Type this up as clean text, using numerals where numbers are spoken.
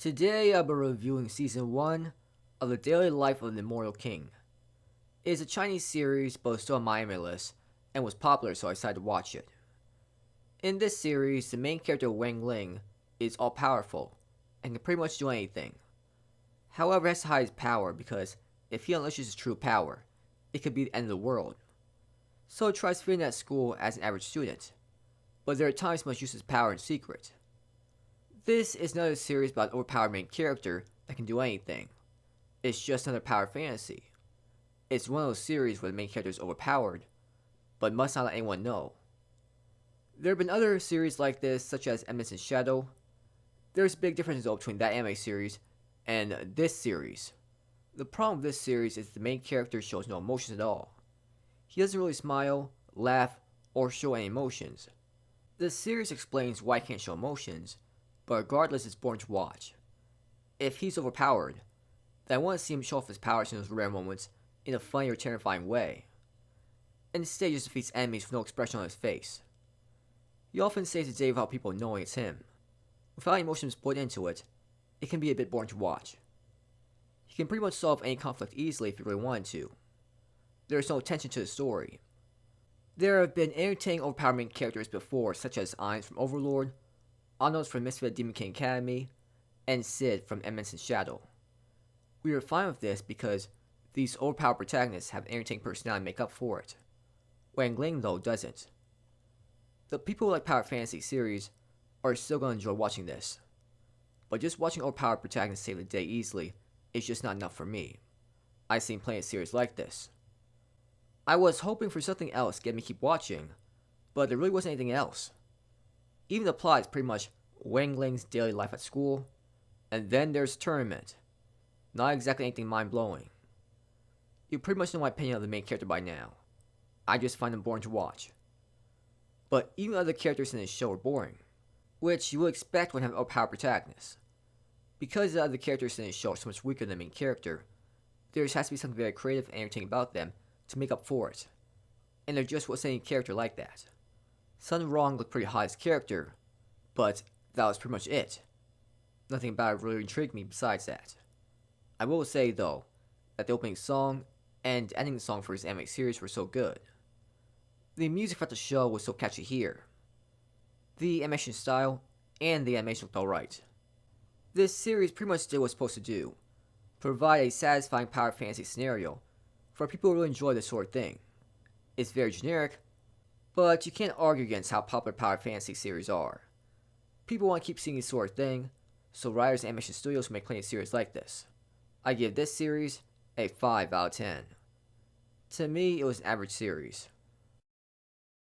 Today I'll be reviewing Season 1 of The Daily Life of the Immortal King. It is a Chinese series but it's still on my anime list and was popular so I decided to watch it. In this series, the main character Wang Ling is all powerful and can pretty much do anything. However, he has to hide his power because if he unleashes his true power, it could be the end of the world. So he tries fitting at school as an average student, but there are times he must use his power in secret. This is another series about an overpowered main character that can do anything. It's just another power fantasy. It's one of those series where the main character is overpowered, but must not let anyone know. There have been other series like this, such as Eminence in Shadow. There's a big difference though between that anime series and this series. The problem with this series is the main character shows no emotions at all. He doesn't really smile, laugh, or show any emotions. The series explains why he can't show emotions, but regardless, it's boring to watch. If he's overpowered, then I want to see him show off his powers in those rare moments in a funny or terrifying way. Instead, he just defeats enemies with no expression on his face. He often saves the day without people knowing it's him. Without any emotions put into it, it can be a bit boring to watch. He can pretty much solve any conflict easily if he really wanted to. There is no tension to the story. There have been entertaining overpowered main characters before, such as Ainz from Overlord, Anos from Misfit Demon King Academy, and Sid from Eminence in Shadow. We are fine with this because these overpowered protagonists have entertaining personality to make up for it. Wang Ling, though, doesn't. The people who like power fantasy series are still going to enjoy watching this, but just watching overpowered protagonists save the day easily is just not enough for me. I've seen plenty of series like this. I was hoping for something else to get me to keep watching, but there really wasn't anything else. Even the plot is pretty much Wang Ling's daily life at school, and then there's a tournament. Not exactly anything mind-blowing. You pretty much know my opinion of the main character by now. I just find him boring to watch. But even other characters in this show are boring, which you would expect when you have an overpowered protagonist. Because the other characters in this show are so much weaker than the main character, there just has to be something very creative and entertaining about them to make up for it. And there just wasn't any character like that. Sun Rong looked pretty hot as character, but that was pretty much it. Nothing about it really intrigued me besides that. I will say, though, that the opening song and ending song for his anime series were so good. The music for the show was so catchy here. The animation style and the animation looked alright. This series pretty much did what it's supposed to do, provide a satisfying power fantasy scenario for people who really enjoy this sort of thing. It's very generic, but you can't argue against how popular power fantasy series are. People want to keep seeing this sort of thing, so writers and animation studios make plenty of series like this. I give this series a 5 out of 10. To me, it was an average series.